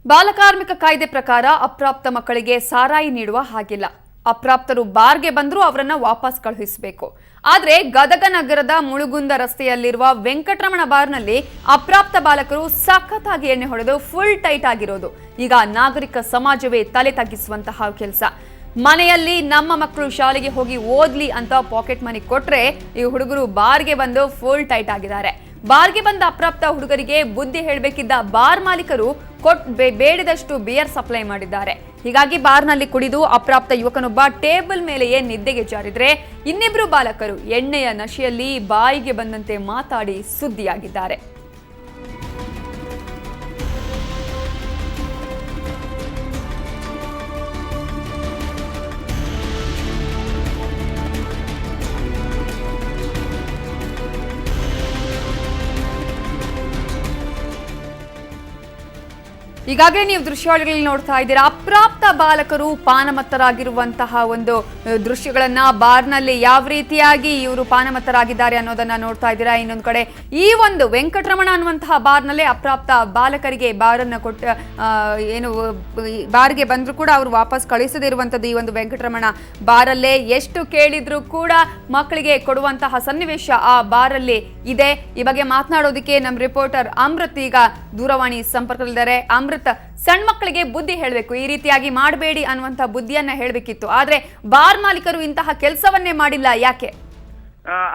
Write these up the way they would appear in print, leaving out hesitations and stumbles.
ಬಾಲಕಾರ್ಮಿಕ ಕಾಯ್ದೆ ಪ್ರಕಾರ ಅಪ್ರಾಪ್ತ ಮಕ್ಕಳಿಗೆ ಸಾರಾಯಿ ನೀಡುವ ಹಾಗಿಲ್ಲ. ಅಪ್ರಾಪ್ತರು ಬಾರ್ಗೆ ಬಂದರೂ ಅವರನ್ನ ವಾಪಸ್ ಕಳುಹಿಸಬೇಕು. ಆದರೆ ಗದಗ ನಗರದ ಮುಳುಗುಂದ ರಸ್ತೆಯಲ್ಲಿರುವ ವೆಂಕಟರಮಣ ಬಾರ್ನಲ್ಲಿ ಅಪ್ರಾಪ್ತ ಬಾಲಕರು ಸಖತ್ತಾಗಿ ಎಣ್ಣೆ ಹೊಡೆದು ಫುಲ್ ಟೈಟ್ ಆಗಿರೋದು ಈಗ ನಾಗರಿಕ ಸಮಾಜವೇ ತಲೆ ತಗ್ಗಿಸುವಂತಹ ಕೆಲಸ. ಮನೆಯಲ್ಲಿ ನಮ್ಮ ಮಕ್ಕಳು ಶಾಲೆಗೆ ಹೋಗಿ ಓದ್ಲಿ ಅಂತ ಪಾಕೆಟ್ ಮನಿ ಕೊಟ್ರೆ ಈ ಹುಡುಗರು ಬಾರ್ಗೆ ಬಂದು ಫುಲ್ ಟೈಟ್ ಆಗಿದ್ದಾರೆ. ಬಾರ್ಗೆ ಬಂದ ಅಪ್ರಾಪ್ತ ಹುಡುಗರಿಗೆ ಬುದ್ಧಿ ಹೇಳಬೇಕಿದ್ದ ಬಾರ್ ಮಾಲೀಕರು ಬೇಡಿದಷ್ಟು ಬಿಯರ್ ಸಪ್ಲೈ ಮಾಡಿದ್ದಾರೆ. ಹೀಗಾಗಿ ಬಾರ್ನಲ್ಲಿ ಕುಡಿದು ಅಪ್ರಾಪ್ತ ಯುವಕನೊಬ್ಬ ಟೇಬಲ್ ಮೇಲೆಯೇ ನಿದ್ದೆಗೆ ಜಾರಿದ್ರೆ ಇನ್ನಿಬ್ರು ಬಾಲಕರು ಎಣ್ಣೆಯ ನಶೆಯಲ್ಲಿ ಬಾಯಿಗೆ ಬಂದಂತೆ ಮಾತಾಡಿ ಸುದ್ದಿಯಾಗಿದ್ದಾರೆ. ಈಗಾಗಲೇ ನೀವು ದೃಶ್ಯಾವಳಿಗಳಲ್ಲಿ ನೋಡ್ತಾ ಇದ್ದೀರಾ. ಅಪ್ರಾಪ್ತ ಬಾಲಕರು ಪಾನಮತ್ತರಾಗಿರುವಂತಹ ಒಂದು ದೃಶ್ಯಗಳನ್ನ ಬಾರ್ನಲ್ಲಿ ಯಾವ ರೀತಿಯಾಗಿ ಇವರು ಪಾನಮತ್ತರಾಗಿದ್ದಾರೆ ಅನ್ನೋದನ್ನ ನೋಡ್ತಾ ಇದ್ದೀರಾ. ಇನ್ನೊಂದು ಕಡೆ ಈ ಒಂದು ವೆಂಕಟರಮಣ ಅನ್ನುವಂತಹ ಬಾರ್ನಲ್ಲೇ ಅಪ್ರಾಪ್ತ ಬಾಲಕರಿಗೆ ಬಾರನ್ನ ಕೊಟ್ಟ ಏನು ಬಾರ್ಗೆ ಬಂದ್ರು ಕೂಡ ಅವರು ವಾಪಸ್ ಕಳಿಸದಿರುವಂತದ್ದು ಈ ಒಂದು ವೆಂಕಟರಮಣ ಬಾರಲ್ಲೇ. ಎಷ್ಟು ಕೇಳಿದ್ರು ಕೂಡ ಮಕ್ಕಳಿಗೆ ಕೊಡುವಂತಹ ಸನ್ನಿವೇಶ ಆ ಬಾರಲ್ಲಿ ಇದೆ. ಈ ಬಗ್ಗೆ ಮಾತನಾಡೋದಕ್ಕೆ ನಮ್ಮ ರಿಪೋರ್ಟರ್ ಅಮೃತ್ ಈಗ ದೂರವಾಣಿ ಸಂಪರ್ಕದಲ್ಲಿದ್ದಾರೆ. ಅಮೃತ್, ಸಣ್ಣ ಮಕ್ಕಳಿಗೆ ಬುದ್ಧಿ ಹೇಳಬೇಕು, ಈ ರೀತಿಯಾಗಿ ಮಾಡಬೇಡಿ ಅನ್ನುವಂತಹ ಬುದ್ಧಿಯನ್ನ ಹೇಳಬೇಕಿತ್ತು, ಆದ್ರೆ ಬಾರ್ ಮಾಲೀಕರು ಇಂತಹ ಕೆಲಸವನ್ನೇ ಮಾಡಿಲ್ಲ, ಯಾಕೆ?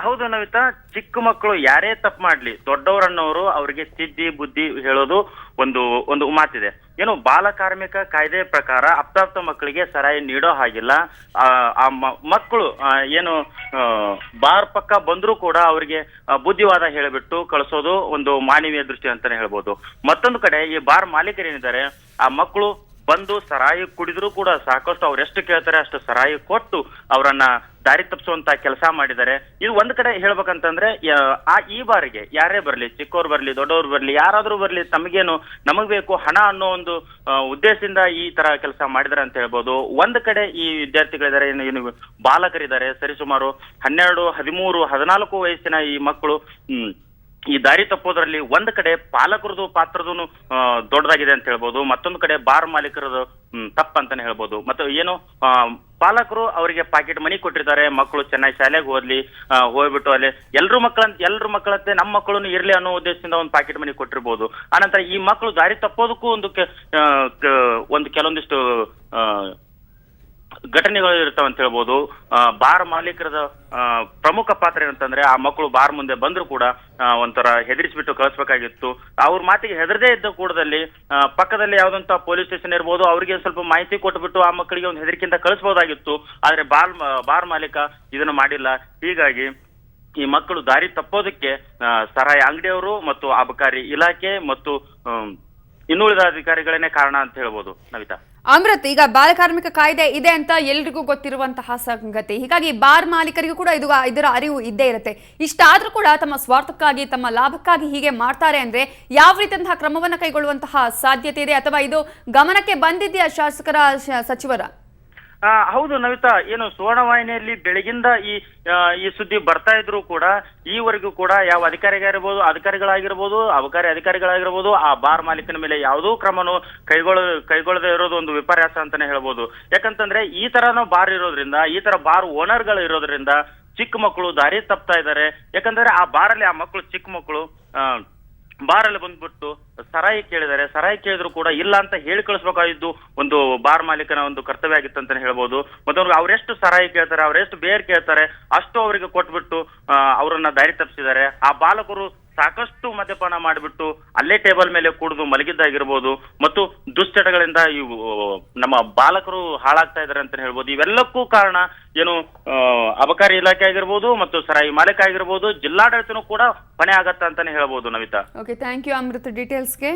ಹೌದು ನವಿತಾ, ಚಿಕ್ಕ ಮಕ್ಕಳು ಯಾರೇ ತಪ್ಪು ಮಾಡ್ಲಿ ದೊಡ್ಡವರನ್ನವರು ಅವರಿಗೆ ತಿದ್ದಿ ಬುದ್ಧಿ ಹೇಳೋದು ಒಂದು ಮಾತಿದೆ. ಏನು ಬಾಲಕಾರ್ಮಿಕ ಕಾಯ್ದೆ ಪ್ರಕಾರ ಅಪ್ರಾಪ್ತ ಮಕ್ಕಳಿಗೆ ಸರಾಯಿ ನೀಡೋ ಹಾಗಿಲ್ಲ. ಆ ಮಕ್ಕಳು ಏನು ಬಾರ್ ಪಕ್ಕ ಬಂದ್ರೂ ಕೂಡ ಅವರಿಗೆ ಬುದ್ಧಿವಾದ ಹೇಳಿಬಿಟ್ಟು ಕಳಿಸೋದು ಒಂದು ಮಾನವೀಯ ದೃಷ್ಟಿ ಅಂತಾನೆ ಹೇಳ್ಬೋದು. ಮತ್ತೊಂದು ಕಡೆ ಈ ಬಾರ್ ಮಾಲೀಕರೇನಿದ್ದಾರೆ ಆ ಮಕ್ಕಳು ಬಂದು ಸರಾಯಿ ಕುಡಿದ್ರು ಕೂಡ ಸಾಕಷ್ಟು ಅವ್ರು ಎಷ್ಟು ಕೇಳ್ತಾರೆ ಅಷ್ಟು ಸರಾಯಿ ಕೊಟ್ಟು ಅವರನ್ನ ದಾರಿ ತಪ್ಪಿಸುವಂತ ಕೆಲಸ ಮಾಡಿದ್ದಾರೆ. ಇದು ಒಂದ್ ಕಡೆ ಹೇಳ್ಬೇಕಂತಂದ್ರೆ ಈ ಬಾರಿಗೆ ಯಾರೇ ಬರ್ಲಿ, ಚಿಕ್ಕವ್ರು ಬರ್ಲಿ ದೊಡ್ಡವ್ರು ಬರ್ಲಿ ಯಾರಾದ್ರೂ ಬರ್ಲಿ, ತಮಗೇನು ನಮಗ್ ಬೇಕು ಹಣ ಅನ್ನೋ ಒಂದು ಉದ್ದೇಶದಿಂದ ಈ ತರ ಕೆಲಸ ಮಾಡಿದಾರೆ ಅಂತ ಹೇಳ್ಬೋದು. ಒಂದ್ ಕಡೆ ಈ ವಿದ್ಯಾರ್ಥಿಗಳಿದ್ದಾರೆ, ಏನು ಬಾಲಕರಿದ್ದಾರೆ, ಸರಿಸುಮಾರು 12, 13, 14 ವಯಸ್ಸಿನ ಈ ಮಕ್ಕಳು ಈ ದಾರಿ ತಪ್ಪೋದ್ರಲ್ಲಿ ಒಂದ್ ಕಡೆ ಪಾಲಕರದು ಪಾತ್ರದೂ ದೊಡ್ಡದಾಗಿದೆ ಅಂತ ಹೇಳ್ಬೋದು. ಮತ್ತೊಂದು ಕಡೆ ಬಾರ್ ಮಾಲೀಕರದು ತಪ್ಪಂತಾನೆ ಹೇಳ್ಬೋದು. ಮತ್ತು ಏನು ಪಾಲಕರು ಅವರಿಗೆ ಪಾಕೆಟ್ ಮನಿ ಕೊಟ್ಟಿರ್ತಾರೆ, ಮಕ್ಕಳು ಚೆನ್ನಾಗಿ ಶಾಲೆಗೆ ಓದ್ಲಿ ಹೋಗ್ಬಿಟ್ಟು ಅಲ್ಲಿ ಎಲ್ರ ಮಕ್ಕಳಂತೆ ನಮ್ಮ ಮಕ್ಕಳು ಇರ್ಲಿ ಅನ್ನೋ ಉದ್ದೇಶದಿಂದ ಒಂದು ಪಾಕೆಟ್ ಮನಿ ಕೊಟ್ಟಿರ್ಬೋದು. ಆನಂತರ ಈ ಮಕ್ಕಳು ದಾರಿ ತಪ್ಪೋದಕ್ಕೂ ಒಂದು ಕೆಲವೊಂದಿಷ್ಟು ಘಟನೆಗಳು ಇರ್ತಾವಂತ ಹೇಳ್ಬೋದು. ಬಾರ್ ಮಾಲೀಕರದ ಪ್ರಮುಖ ಪಾತ್ರ ಏನಂತಂದ್ರೆ ಆ ಮಕ್ಕಳು ಬಾರ್ ಮುಂದೆ ಬಂದ್ರು ಕೂಡ ಒಂಥರ ಹೆದರಿಸ್ಬಿಟ್ಟು ಕಳಿಸ್ಬೇಕಾಗಿತ್ತು. ಅವ್ರ ಮಾತಿಗೆ ಹೆದರದೇ ಇದ್ದ ಕೂಡದಲ್ಲಿ ಪಕ್ಕದಲ್ಲಿ ಯಾವ್ದಂತ ಪೊಲೀಸ್ ಸ್ಟೇಷನ್ ಇರ್ಬೋದು, ಅವ್ರಿಗೆ ಸ್ವಲ್ಪ ಮಾಹಿತಿ ಕೊಟ್ಬಿಟ್ಟು ಆ ಮಕ್ಕಳಿಗೆ ಒಂದು ಹೆದರಿಕೆಯಿಂದ ಕಳಿಸ್ಬೋದಾಗಿತ್ತು. ಆದ್ರೆ ಬಾರ್ ಮಾಲೀಕ ಇದನ್ನು ಮಾಡಿಲ್ಲ. ಹೀಗಾಗಿ ಈ ಮಕ್ಕಳು ದಾರಿ ತಪ್ಪೋದಕ್ಕೆ ಸರಾಯಿ ಅಂಗಡಿಯವರು ಮತ್ತು ಅಬಕಾರಿ ಇಲಾಖೆ ಮತ್ತು ಇನ್ನುಳಿದ ಅಧಿಕಾರಿಗಳನ್ನೇ ಕಾರಣ ಅಂತ ಹೇಳ್ಬೋದು ನವಿತಾ. ಅಮೃತ್, ಈಗ ಬಾಲಕಾರ್ಮಿಕ ಕಾಯ್ದೆ ಇದೆ ಅಂತ ಎಲ್ರಿಗೂ ಗೊತ್ತಿರುವಂತಹ ಸಂಗತಿ. ಹೀಗಾಗಿ ಬಾರ್ ಮಾಲೀಕರಿಗೂ ಕೂಡ ಇದರ ಅರಿವು ಇದ್ದೇ ಇರುತ್ತೆ. ಇಷ್ಟಾದ್ರೂ ಕೂಡ ತಮ್ಮ ಸ್ವಾರ್ಥಕ್ಕಾಗಿ ತಮ್ಮ ಲಾಭಕ್ಕಾಗಿ ಹೀಗೆ ಮಾಡ್ತಾರೆ ಅಂದ್ರೆ ಯಾವ ರೀತಿಯಂತಹ ಕ್ರಮವನ್ನ ಕೈಗೊಳ್ಳುವಂತಹ ಸಾಧ್ಯತೆ ಇದೆ, ಅಥವಾ ಇದು ಗಮನಕ್ಕೆ ಬಂದಿದೆಯಾ ಶಾಸಕರ ಸಚಿವರ? ಹೌದು ನವಿತಾ, ಏನು ಸುವರ್ಣವಾಹಿನಿಯಲ್ಲಿ ಬೆಳಗಿಂದ ಈ ಸುದ್ದಿ ಬರ್ತಾ ಇದ್ರು ಕೂಡ ಈವರೆಗೂ ಕೂಡ ಯಾವ ಅಧಿಕಾರಿಗಳಾಗಿರ್ಬೋದು ಅಬಕಾರಿ ಅಧಿಕಾರಿಗಳಾಗಿರ್ಬೋದು ಆ ಬಾರ್ ಮಾಲೀಕನ ಮೇಲೆ ಯಾವುದೋ ಕ್ರಮನು ಕೈಗೊಳ್ಳದೆ ಇರೋದು ಒಂದು ವಿಪರ್ಯಾಸ ಅಂತಾನೆ ಹೇಳ್ಬೋದು. ಯಾಕಂತಂದ್ರೆ ಈ ತರನೋ ಬಾರ್ ಇರೋದ್ರಿಂದ, ಈ ತರ ಬಾರ್ ಓನರ್ಗಳು ಇರೋದ್ರಿಂದ ಚಿಕ್ಕ ಮಕ್ಕಳು ದಾರಿ ತಪ್ತಾ ಇದ್ದಾರೆ. ಯಾಕಂದ್ರೆ ಆ ಬಾರಲ್ಲಿ ಆ ಮಕ್ಕಳು ಚಿಕ್ಕ ಮಕ್ಕಳು ಬಾರಲ್ಲಿ ಬಂದ್ಬಿಟ್ಟು ಸರಾಯಿ ಕೇಳಿದ್ದಾರೆ. ಸರಾಯಿ ಕೇಳಿದ್ರು ಕೂಡ ಇಲ್ಲ ಅಂತ ಹೇಳಿ ಕಳಿಸ್ಬೇಕಾಗಿದ್ದು ಒಂದು ಬಾರ್ ಮಾಲೀಕನ ಒಂದು ಕರ್ತವ್ಯ ಆಗಿತ್ತು ಅಂತಾನೆ ಹೇಳ್ಬೋದು. ಮತ್ತು ಅವರೆಷ್ಟು ಸರಾಯಿ ಕೇಳ್ತಾರೆ, ಅವರೆಷ್ಟು ಬೇರ್ ಕೇಳ್ತಾರೆ ಅಷ್ಟು ಅವರಿಗೆ ಕೊಟ್ಬಿಟ್ಟು ಅವರನ್ನ ದಾರಿ ತಪ್ಪಿಸಿದ್ದಾರೆ. ಆ ಬಾಲಕರು ಸಾಕಷ್ಟು ಮದ್ಯಪಾನ ಮಾಡಿಬಿಟ್ಟು ಅಲ್ಲೇ ಟೇಬಲ್ ಮೇಲೆ ಕುಡಿದು ಮಲಗಿದ್ದಾಗಿರ್ಬೋದು ಮತ್ತು ದುಶ್ಚಟಗಳಿಂದ ಇವು ನಮ್ಮ ಬಾಲಕರು ಹಾಳಾಗ್ತಾ ಇದ್ದಾರೆ ಅಂತ ಹೇಳ್ಬೋದು. ಇವೆಲ್ಲಕ್ಕೂ ಕಾರಣ ಏನು ಅಬಕಾರಿ ಇಲಾಖೆ ಆಗಿರ್ಬೋದು ಮತ್ತು ಸರಾಯಿ ಮಾಲೀಕ ಆಗಿರ್ಬೋದು, ಜಿಲ್ಲಾಡಳಿತನೂ ಕೂಡ ಹೊಣೆ ಆಗತ್ತ ಅಂತಾನೆ ಹೇಳ್ಬೋದು Navita. Okay, thank you Amrit ಡೀಟೇಲ್ಸ್ಗೆ.